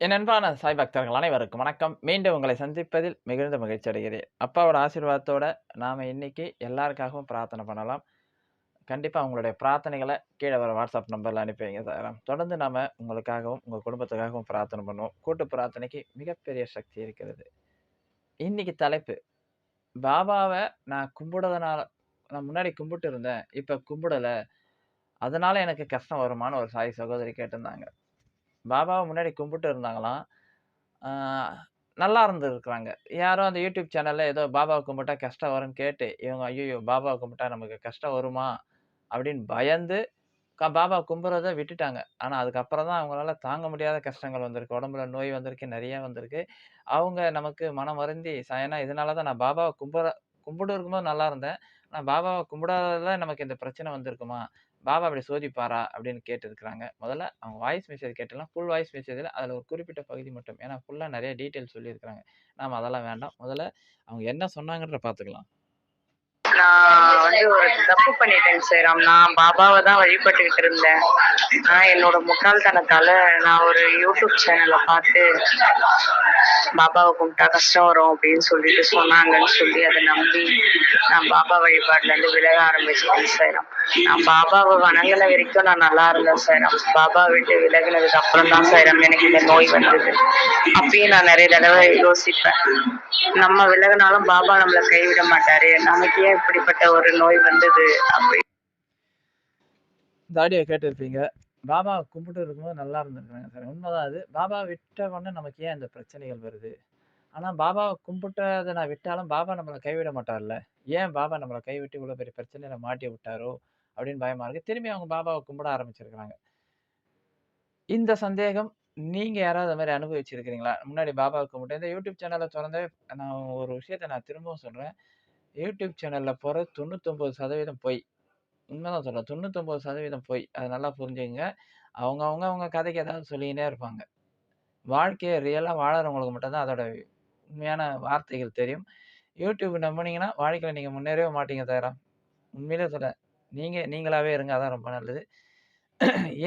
என் அன்பான சாய் பக்தர்கள் அனைவருக்கும் வணக்கம். மீண்டும் உங்களை சந்திப்பதில் மிகுந்த மகிழ்ச்சி அடைகிறேன். அப்பாவோட ஆசீர்வாதத்தோட நாம இன்னைக்கு எல்லாருக்காகவும் பிரார்த்தனை பண்ணலாம். கண்டிப்பா உங்களுடைய பிரார்த்தனைகள கீழ வர வாட்ஸ்அப் நம்பர்ல அனுப்பி வைங்க சார். தொடர்ந்து நாம உங்களுக்காகவும், உங்க குடும்பத்துக்காகவும் பிரார்த்தனை பண்ணுவோம். கூட்டு பிரார்த்தனைக்கு மிகப்பெரிய சக்தி இருக்கிறது. இன்னைக்கு தலைப்பு, பாபாவ நான் கும்பிடுறதுனால நான் முன்னாடி கும்பிட்டு இருந்தேன். இப்ப கும்பிடல. அதனால எனக்கு கஷ்டம் வருமான்னு ஒரு சாய் சகோதரி கேட்டிருந்தாங்க. பாபாவ முன்னாடி கும்பிட்டு இருந்தாங்களாம். ஆ நல்லா இருந்திருக்காங்க. யாரோ அந்த யூடியூப் சேனல்ல ஏதோ பாபாவ கும்பிட்டா கஷ்டம் வரும்ன்னு கேட்டு, இவங்க ஐய்யயோ! பாபாவ கும்பிட்டா நமக்கு கஷ்டம் வருமா? அப்படின்னு பயந்து பாபாவ கும்பிடுறத விட்டுட்டாங்க. ஆனா அதுக்கப்புறம் தான் அவங்களால தாங்க முடியாத கஷ்டங்கள் வந்திருக்கு. உடம்புல நோய் வந்திருக்கு, நெறைய வந்திருக்கு. அவங்க நமக்கு மனம் வருந்தி ஏன்னா இதனால தான் நான் பாபாவ கும்பிட இருக்கும்போது நல்லா இருந்தேன். ஆனா பாபாவ கும்பிடாததுல நமக்கு இந்த பிரச்சனை வந்திருக்குமா? பாபா அப்படி சோதிப்பாரா? அப்படின்னு கேட்டிருக்கிறாங்க. முதல்ல அவங்க வாய்ஸ் மெசேஜ் கேட்டுடலாம். ஃபுல் வாய்ஸ் மெசேஜ்ல அதுல ஒரு குறிப்பிட்ட பகுதி மட்டும். ஏன்னா ஃபுல்லா நெறைய டீட்டெயில் சொல்லியிருக்கிறாங்க. நாம அதெல்லாம் வேண்டாம். முதல்ல அவங்க என்ன சொன்னாங்கன்றத பார்த்துக்கலாம். நான் வந்து ஒரு தப்பு பண்ணிட்டேங்க சார். நான் பாபாவ தான் வழிபட்டுக்கிட்டு இருந்தேன். ஆனா என்னோட முட்டாள்தனத்தால நான் ஒரு யூடியூப் சேனல பார்த்து பாபாவ கும்பிட்டா கஷ்டம் வரும் அப்படின்னு சொல்லிட்டு சொன்னாங்கன்னு சொல்லி அத நம்பி நான் பாபா வழிபாட்டுலேருந்து விலக ஆரம்பிச்சுட்டேன் சார். நான் பாபாவ வணங்குன வரைக்கும் நான் நல்லா இருந்தேன் சார். பாபா விட்டு விலகுனதுக்கு அப்புறம் தான் சார் எனக்கு இந்த நோய் வந்தது. அப்பயும் நான் நிறைய தடவை யோசிப்பேன். நம்ம விலகுனாலும் பாபா நம்மள கைவிட மாட்டாரு. நமக்கு ஏன் இப்படிப்பட்ட ஒரு நோய் வந்தது அப்படி. இந்த ஆடியோ கேட்டிருப்பீங்க. பாபாவ கும்பிட்டு இருக்கும்போது நல்லா இருந்திருக்கிறாங்க சார். உண்மதான் அது. பாபாவ விட்ட உடனே நமக்கு ஏன் இந்த பிரச்சனைகள் வருது? ஆனா பாபாவ கும்பிட்டத நான் விட்டாலும் பாபா நம்மள கைவிட மாட்டார்ல. ஏன் பாபா நம்மள கைவிட்டு இவ்வளோ பெரிய பிரச்சனையில மாட்டி விட்டாரோ? அப்படின்னு பயமா இருக்கு. திரும்பி அவங்க பாபாவ கும்பிட ஆரம்பிச்சிருக்கிறாங்க. இந்த சந்தேகம் நீங்க யாராவது அது மாரி அனுபவிச்சிருக்கிறீங்களா? முன்னாடி பாபாவ கும்பிட்டு இந்த யூடியூப் சேனல தொறந்தே நான் ஒரு விஷயத்த நான் திரும்பவும் சொல்றேன். யூடியூப் சேனல்ல போறது 99% பொய். உண்மைதான் சொல்றேன். 99% பொய். அத நல்லா புரிஞ்சுக்கங்க. அவங்க கதைக்கு ஏதாவது சொல்லிக்கின்னே இருப்பாங்க. வாழ்க்கைய ரியலா வாழறவங்களுக்கு மட்டும் தான் அதோட உண்மையான வார்த்தைகள் தெரியும். யூடியூப் நம்புனீங்கன்னா, வாழ்க்கையில நீங்க முன்னேறவே மாட்டீங்க தவிர. உண்மையிலே சொல்றேன். நீங்களாவே இருங்க. அதான் ரொம்ப நல்லது.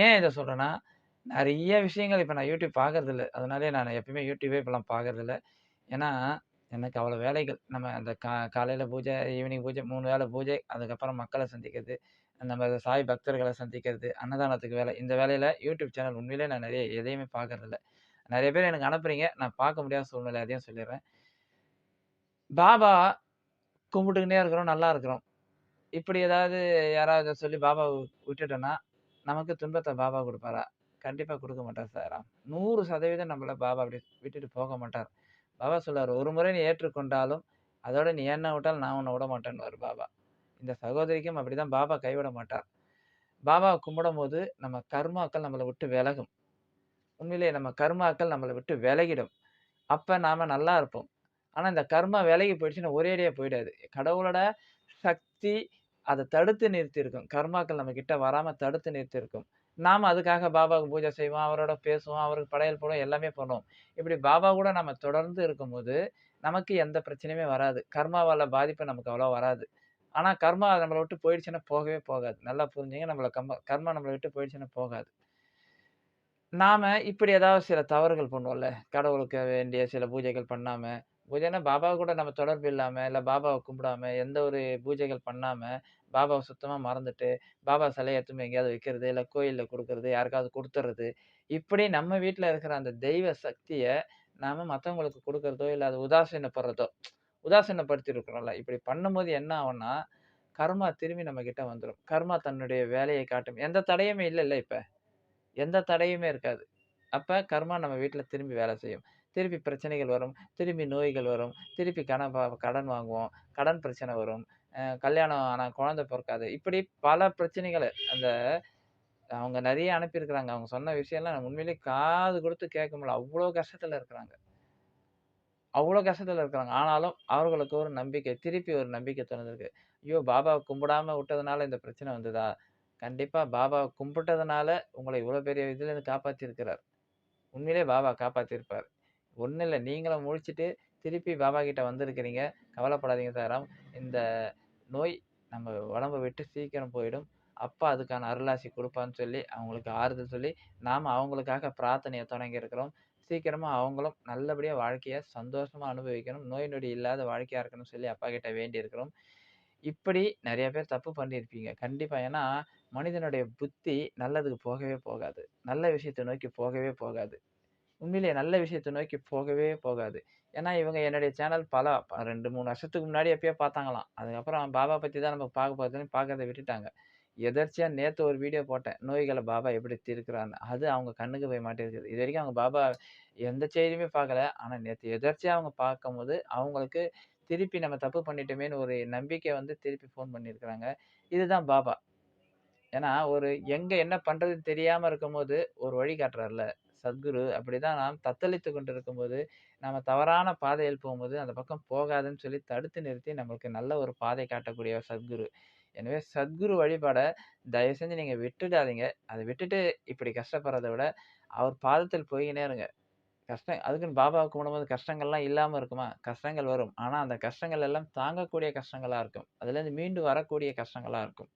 ஏன் இத சொல்றேன்னா, நெறைய விஷயங்கள் இப்ப நான் யூடியூப் பார்க்கறதில்ல. அதனாலயே நான் எப்பயுமே யூடியூபே இப்பலாம் பார்க்கறதில்ல. ஏன்னா, எனக்கு அவ்வளோ வேலைகள். நம்ம அந்த காலையில பூஜை, ஈவினிங் பூஜை, 3 வேள பூஜை, அதுக்கப்புறம் மக்கள சந்திக்கிறது, நம்ம சாய் பக்தர்கள சந்திக்கிறது, அன்னதானத்துக்கு வேலை. இந்த வேலையில யூடியூப் சேனல் உண்மையிலேயே நான் நெறைய எதையுமே பார்க்கறதில்ல. நெறைய பேர் எனக்கு அனுப்புறீங்க. நான் பார்க்க முடியாத சூழ்நிலை. அதையும் சொல்லிர்றேன். பாபா கும்பிட்டுக்கின்னே இருக்கிறோம், நல்லா இருக்கிறோம். இப்படி ஏதாவது யாராவது சொல்லி பாபாவ விட்டுட்டோம்னா, நமக்கு துன்பத்த பாபா குடுப்பாரா? கண்டிப்பா குடுக்க மாட்டார் சார். 100% நம்மள பாபா அப்படி விட்டுட்டு போக மாட்டார். பாபா சொல்லுவாரு, "ஒரு முறை நீ ஏற்றுக்கொண்டாலும், அதோட நீ என்ன விட்டாலும் நான் உன்ன விடமாட்டேன்னுவாரு பாபா." இந்த சகோதரிக்கும் அப்படிதான் பாபா கைவிட மாட்டார். பாபாவ கும்பிடும்போது நம்ம கர்மாக்கள் நம்மள விட்டு விலகும். உண்மையிலேயே நம்ம கர்மாக்கள் நம்மள விட்டு விலகிடும். அப்ப நாம நல்லா இருப்போம். ஆனா இந்த கர்மா விலகி போயிடுச்சுன்னா ஒரேடியா போயிடாது. கடவுளோட சக்தி அத தடுத்து நிறுத்தியிருக்கும். கர்மாக்கள் நம்ம கிட்ட வராம தடுத்து நிறுத்தியிருக்கும். நாம அதுக்காக பாபாவுக்கு பூஜை செய்வோம், அவரோட பேசுவோம், அவருக்கு படையல் போடுவோம், எல்லாமே பண்ணுவோம். இப்படி பாபா கூட நம்ம தொடர்ந்து இருக்கும்போது, நமக்கு எந்த பிரச்சனையுமே வராது. கர்மாவால பாதிப்பு நமக்கு அவ்வளவா வராது. ஆனா கர்மா நம்மள விட்டு போயிடுச்சுன்னா போகவே போகாது. நல்லா புரிஞ்சுங்க. நம்மள கர்மா நம்மள விட்டு போயிடுச்சுன்னா போகாது. நாம இப்படி ஏதாவது சில தவறுகள் பண்ணுவோம்ல. கடவுளுக்கு வேண்டிய சில பூஜைகள் பண்ணாம, பூஜைன்னா பாபா கூட நம்ம தொடர்பு இல்லாம, இல்ல பாபாவ கும்பிடாம, எந்த ஒரு பூஜைகள் பண்ணாம, பாபாவ சுத்தமா மறந்துட்டு, பாபா சிலைய எடுத்துன்னு போய் எங்கேயாவது வைக்கிறது, இல்ல கோயில்ல குடுக்குறது, யாருக்காவது குடுத்துறது. இப்படி நம்ம வீட்ல இருக்கிற அந்த தெய்வ சக்திய நாம மத்தவங்களுக்கு குடுக்குறதோ, இல்ல அத உதாசீனப்படுறதோ, உதாசீனப்படுத்தி இருக்கிறோம்ல. இப்படி பண்ணும்போது என்ன ஆகும்னா, கர்மா திரும்பி நம்ம கிட்ட வந்துரும். கர்மா தன்னுடைய வேலையை காட்டும். எந்த தடையுமே இல்லல்ல இப்ப. எந்த தடையுமே இருக்காது. அப்ப கர்மா நம்ம வீட்ல திரும்பி வேலை செய்யும். திருப்பி பிரச்சனைகள் வரும். திரும்பி நோய்கள் வரும். திருப்பி கடன் வாங்குவோம். கடன் பிரச்சனை வரும். கல்யாணம் ஆனா குழந்தை பொறக்காது. இப்படி பல பிரச்சனைகள அந்த அவங்க நெறைய அனுப்பியிருக்கிறாங்க. அவங்க சொன்ன விஷயம்லாம் உண்மையிலேயே காது குடுத்து கேட்க முடியல. அவ்ளோ கஷ்டத்துல இருக்கிறாங்க. அவ்ளோ கஷ்டத்துல இருக்கிறாங்க. ஆனாலும் அவர்களுக்கு ஒரு நம்பிக்கை. திருப்பி ஒரு நம்பிக்கை தோணுது. ஐயோ! பாபாவ கும்பிடாம விட்டதுனால இந்த பிரச்சனை வந்ததா? கண்டிப்பா பாபாவ கும்பிட்டதுனால உங்கள இவ்வளோ பெரிய இதுலேருந்து காப்பாத்தியிருக்கிறார். உண்மையிலேயே பாபா காப்பாத்தியிருப்பார். ஒண்ணும் இல்ல. நீங்களும் முழிச்சுட்டு திருப்பி பாபா கிட்ட வந்திருக்கிறீங்க. கவலைப்படாதீங்க சாய்ராம். இந்த நோய் நம்ம உடம்ப விட்டு சீக்கிரம் போயிடும். அப்பா அதுக்கான அருளாசி குடுப்பான்னு சொல்லி, அவங்களுக்கு ஆறுதல் சொல்லி, நாம அவங்களுக்காக பிரார்த்தனைய தொடங்கியிருக்கிறோம். சீக்கிரமா அவங்களும் நல்லபடியா வாழ்க்கைய சந்தோஷமா அனுபவிக்கணும். நோய் நொடி இல்லாத வாழ்க்கையா இருக்கணும்னு சொல்லி அப்பாகிட்ட வேண்டியிருக்கிறோம். இப்படி நெறைய பேர் தப்பு பண்ணியிருப்பீங்க. கண்டிப்பா. ஏன்னா, மனிதனுடைய புத்தி நல்லதுக்கு போகவே போகாது. நல்ல விஷயத்த நோக்கி போகவே போகாது. உண்மையிலேயே நல்ல விஷயத்த நோக்கி போகவே போகாது. ஏன்னா, இவங்க என்னுடைய சேனல் 2, 3 வருஷத்துக்கு முன்னாடி எப்பயோ பார்த்தாங்களாம். அதுக்கப்புறம் பாபா பத்தி தான் நம்ம பார்க்க போறதுன்னு பார்க்கறத விட்டுட்டாங்க. எதர்ச்சியா நேத்து ஒரு வீடியோ போட்டேன். நோய்கள பாபா எப்படி தீர்க்கிறார்ன்னு. அது அவங்க கண்ணுக்கு போய் மாட்டியிருக்குது. இதுவரைக்கும் அவங்க பாபா எந்த செய்தியுமே பார்க்கல. ஆனா நேத்து எதர்ச்சியா அவங்க பார்க்கும்போது, அவங்களுக்கு திருப்பி நம்ம தப்பு பண்ணிட்டோமேன்னு ஒரு நம்பிக்கை வந்து திருப்பி ஃபோன் பண்ணியிருக்கிறாங்க. இதுதான் பாபா. ஏன்னா, ஒரு எங்க என்ன பண்றதுன்னு தெரியாம இருக்கும்போது, ஒரு வழி காட்டுறார்ல. சத்குரு அப்படிதான் நாம் தத்தளித்துக் கொண்டிருக்கும்போது, நாம தவறான பாதையில் போம்போது, அந்த பக்கம் போகாதன்னு சொல்லி தடுத்து நிறுத்தி, நமக்கு நல்ல ஒரு பாதை காட்டக்கூடியவர் சத்குரு. எனவே சத்குரு வழிபாட தயவு செஞ்சு நீங்க விட்டுடாதீங்க. அத விட்டுட்டு இப்படி கஷ்டப்படுறத விட, அவர் பாதத்தில் போய்க்கினே இருங்க. அதுக்குன்னு பாபாவ கும்பிடும்போது கஷ்டங்கள்லாம் இல்லாம இருக்குமா? கஷ்டங்கள் வரும். ஆனா, அந்த கஷ்டங்கள் எல்லாம் தாங்கக்கூடிய கஷ்டங்களா இருக்கும். அதுலேருந்து மீண்டு வரக்கூடிய கஷ்டங்களா இருக்கும்.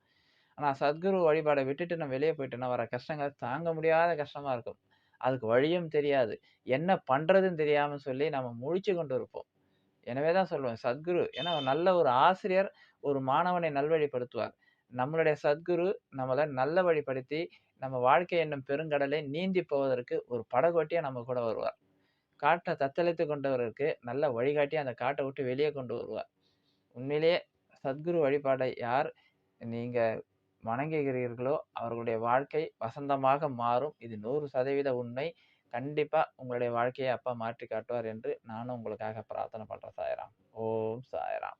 ஆனா சத்குரு வழிபாட விட்டுட்டு நம்ம வெளிய போயிட்டோம்னா, வர கஷ்டங்கள் தாங்க முடியாத கஷ்டமா இருக்கும். அதுக்கு வழியும் தெரியாது. என்ன பண்றதுன்னு தெரியாம சொல்லி நம்ம முழிச்சுக் கொண்டு இருப்போம். எனவே தான் சொல்லுவேன் சத்குரு ஏன்னா நல்ல ஒரு ஆசிரியர் ஒரு மாணவனை நல்வழிப்படுத்துவார். நம்மளுடைய சத்குரு நம்மள நல்ல வழிப்படுத்தி, நம்ம வாழ்க்கை என்னும் பெருங்கடலை நீந்தி போவதற்கு ஒரு படகோட்டியா நம்ம கூட வருவார். காட்ட தத்தளித்துக் கொண்டவருக்கு நல்ல வழிகாட்டி அந்த காட்ட விட்டு வெளியே கொண்டு வருவார். உண்மையிலேயே சத்குரு வழிபாடை யார் நீங்க வணங்குகிறீர்களோ, அவர்களுடைய வாழ்க்கை வசந்தமாக மாறும். இது 100% உண்மை. கண்டிப்பா உங்களுடைய வாழ்க்கைய அப்பா மாற்றிக் காட்டுவார் என்று நானும் உங்களுக்காக பிரார்த்தனை பண்றேன் சாய்ராம். ஓம் சாய்ராம்.